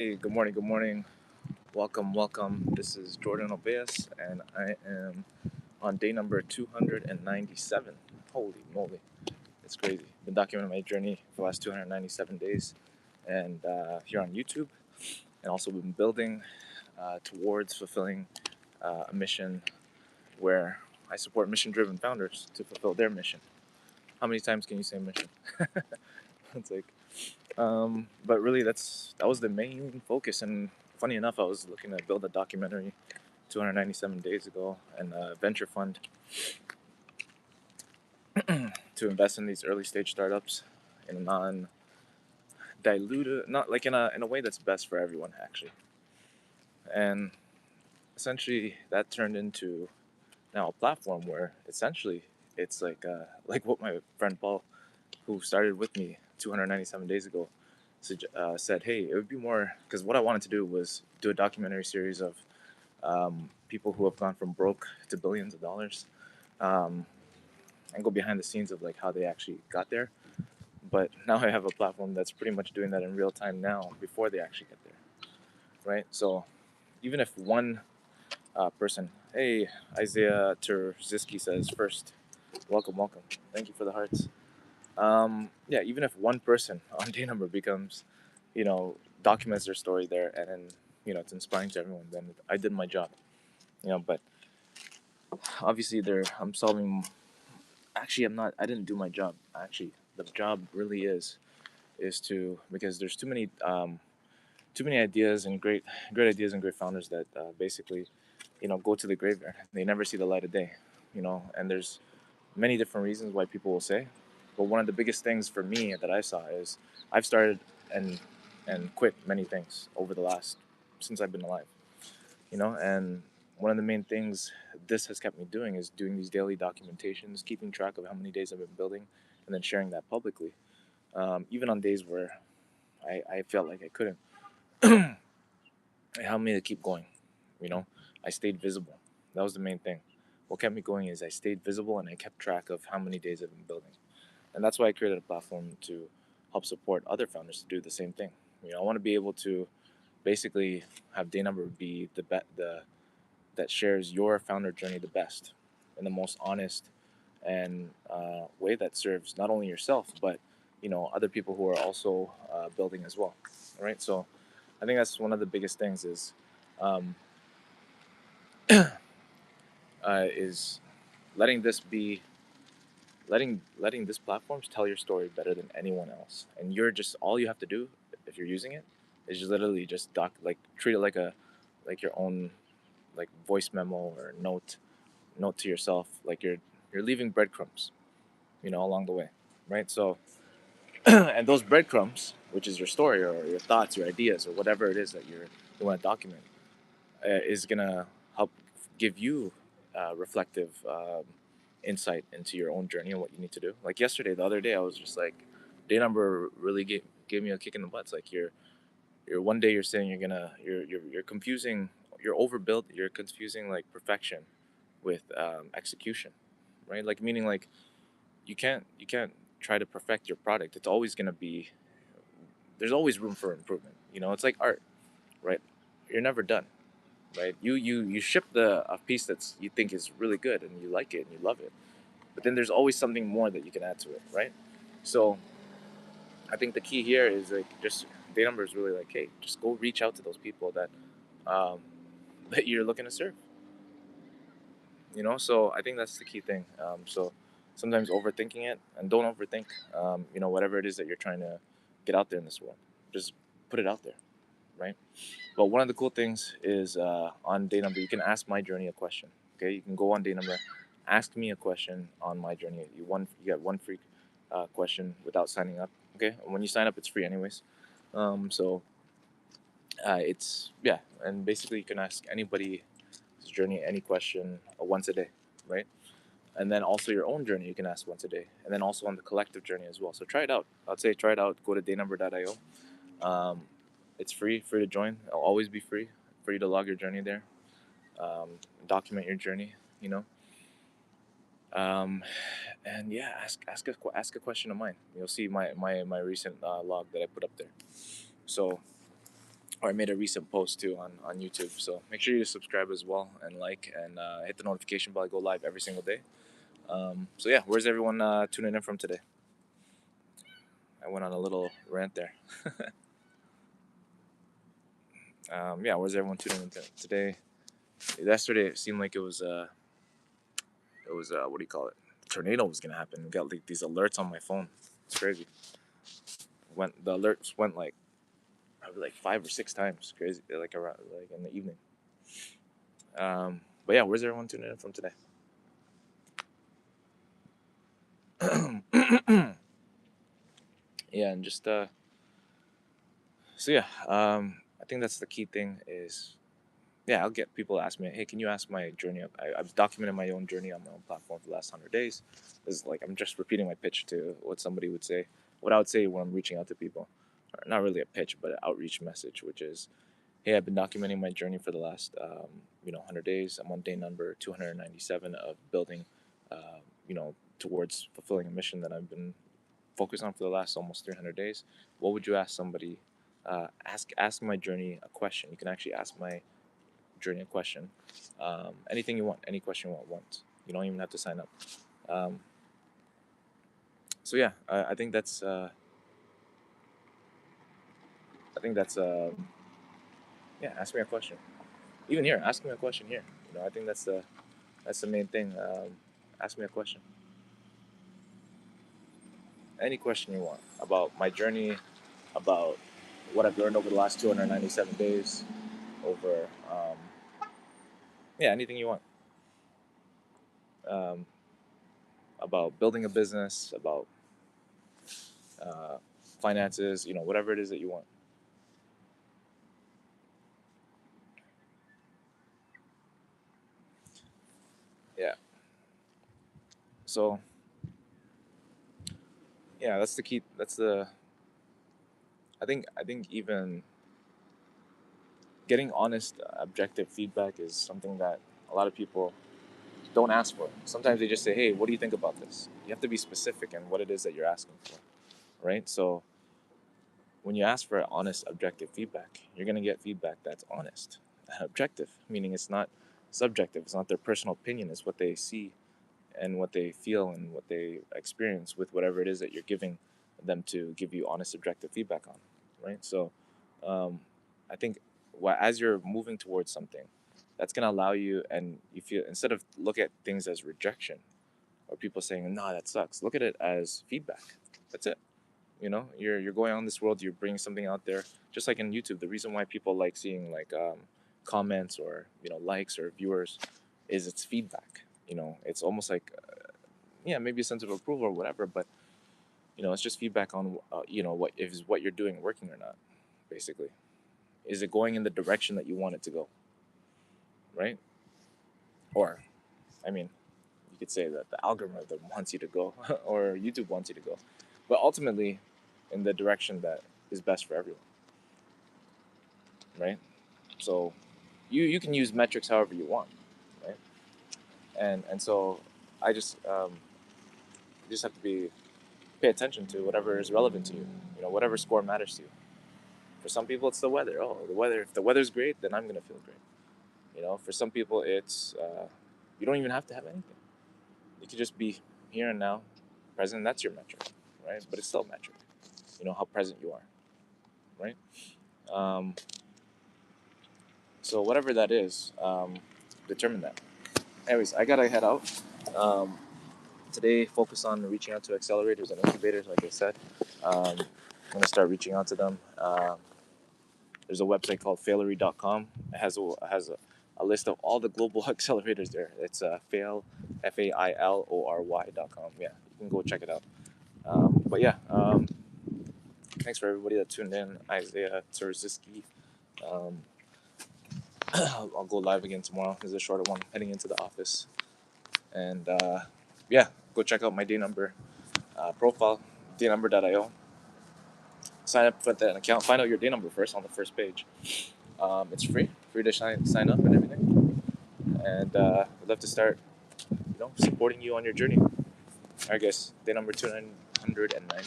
Hey, good morning, good morning. Welcome, welcome. This is Jordan Obeas, and I am on day number 297. Holy moly, it's crazy. Been documenting my journey for the last 297 days, and here on YouTube, and also been building towards fulfilling a mission where I support mission driven founders to fulfill their mission. How many times can you say mission? It's like, but really, that was the main focus. And funny enough, I was looking to build a documentary 297 days ago and a venture fund to invest in these early stage startups in a non diluted, not like in a way that's best for everyone actually. And essentially, that turned into now a platform where essentially it's like what my friend Paul, who started with me 297 days ago, said, hey, it would be more because what I wanted to do was do a documentary series of people who have gone from broke to billions of dollars, um, and go behind the scenes of like how they actually got there. But now I have a platform that's pretty much doing that in real time now before they actually get there, right? So even if one person, hey, Isaiah Terziski says first, welcome, welcome, thank you for the hearts. Yeah, even if one person on dayNumber becomes, documents their story there, and then it's inspiring to everyone, then I did my job. But obviously there I'm solving. Actually, I'm not. I didn't do my job. Actually, the job really is to because there's too many ideas and great ideas and great founders that basically go to the graveyard. They never see the light of day. And there's many different reasons why people will say, but one of the biggest things for me that I saw is I've started and and quit many things over the last since I've been alive. And one of the main things this has kept me doing is doing these daily documentations, keeping track of how many days I've been building, and then sharing that publicly. Even on days where I felt like I couldn't, it helped me to keep going. You know, I stayed visible. That was the main thing. What kept me going is I stayed visible and I kept track of how many days I've been building. And that's why I created a platform to help support other founders to do the same thing. I want to be able to basically have dayNumber be the that shares your founder journey the best in the most honest and way that serves not only yourself but other people who are also building as well. All right, so I think that's one of the biggest things um, is letting this be letting this platforms tell your story better than anyone else, and you're just all you have to do if you're using it is just literally just treat it like your own like voice memo or note to yourself, like you're leaving breadcrumbs, along the way, right? So, and those breadcrumbs, which is your story or your thoughts, your ideas, or whatever it is that you want to document, is gonna help give you reflective insight into your own journey and what you need to do. Like yesterday, the other day, I was just like, day number really gave me a kick in the butt. It's like you're one day you're saying you're confusing, you're confusing like perfection with execution, right? Like meaning like you can't try to perfect your product. It's always gonna be there's always room for improvement. It's like art, right? You're never done, right? You ship a piece that's you think is really good and you like it and you love it, but then there's always something more that you can add to it, right? So I think the key here is like just day number is really like, hey, just go reach out to those people um, that you're looking to serve. So I think that's the key thing. So sometimes overthinking it, and don't overthink. Whatever it is that you're trying to get out there in this world, just put it out there, right? But one of the cool things is on day number, you can ask my journey a question. Okay, you can go on day number, ask me a question on my journey. You get one free question without signing up. Okay, and when you sign up, it's free anyways. So it's yeah, and basically you can ask anybody's journey any question once a day, right? And then also your own journey you can ask once a day, and then also on the collective journey as well. So try it out. I'd say try it out. Go to daynumber.io. Um, it's free to join. It'll always be free for you to log your journey there, document your journey. You know, um, and yeah, ask a question of mine. You'll see my recent log that I put up there. So or I made a recent post too on YouTube. So make sure you subscribe as well and like and hit the notification bell. I go live every single day. So yeah, where's everyone tuning in from today? I went on a little rant there. Yeah, where's everyone tuning in today? Yesterday it seemed like it was what do you call it? Tornado was gonna happen. We got like these alerts on my phone. It's crazy. Went the alerts went like probably like 5 or 6 times. Crazy, like around like in the evening. But yeah, where's everyone tuning in from today? Yeah, and just so yeah, I think that's the key thing is yeah, I'll get people to ask me, hey, can you ask my journey? I've documented my own journey on my own platform for the last 100 days. It's like I'm just repeating my pitch to what somebody would say, what I would say when I'm reaching out to people. Or not really a pitch, but an outreach message, which is, hey, I've been documenting my journey for the last 100 days. I'm on day number 297 of building, towards fulfilling a mission that I've been focused on for the last almost 300 days. What would you ask somebody? Ask my journey a question. You can actually ask my journey a question. Anything you want, any question you want once. You don't even have to sign up. Um, so yeah, I think that's yeah. Ask me a question. Even here, ask me a question here. I think that's the main thing. Ask me a question. Any question you want about my journey, about what I've learned over the last 297 days, over yeah, anything you want. Um, about building a business, about uh, finances, whatever it is that you want. Yeah. So yeah, that's the key. I think even getting honest, objective feedback is something that a lot of people don't ask for. Sometimes they just say, "Hey, what do you think about this?" You have to be specific in what it is that you're asking for, right? So when you ask for honest, objective feedback, you're gonna get feedback that's honest, objective, meaning it's not subjective. It's not their personal opinion. It's what they see and what they feel and what they experience with whatever it is that you're giving them to give you honest, objective feedback on, right? So, um, I think as you're moving towards something, that's gonna allow you, and you feel instead of look at things as rejection or people saying, "No, that sucks." Look at it as feedback. That's it. You're going on this world. You're bringing something out there, just like in YouTube. The reason why people like seeing like comments or likes or viewers is it's feedback. It's almost like yeah, maybe a sense of approval or whatever, but it's just feedback on what you're doing working or not. Basically, is it going in the direction that you want it to go, right? Or, I mean, you could say that the algorithm wants you to go, or YouTube wants you to go, but ultimately, in the direction that is best for everyone, right? So, you can use metrics however you want, right? And so, I just have to pay attention to whatever is relevant to you. Whatever score matters to you. For some people, it's the weather. Oh, the weather. If the weather's great, then I'm gonna feel great. For some people, it's you don't even have to have anything. You could just be here and now, present. That's your metric, right? But it's still a metric. How present you are, right? Um, so whatever that is, determine that. Anyways, I gotta head out. Um, Today, focus on reaching out to accelerators and incubators, like I said. I'm gonna start reaching out to them. There's a website called failory.com. It has a list of all the global accelerators there. It's failorory.com. Yeah, you can go check it out. But yeah, thanks for everybody that tuned in. Isaiah Terziski. Um, I'll go live again tomorrow. This is a shorter one heading into the office. And yeah, go check out my dayNumber profile, dayNumber.io. Sign up for that account. Find out your dayNumber first on the first page. It's free to sign up and everything. And I'd love to start, supporting you on your journey. All right, guys. Day number 297.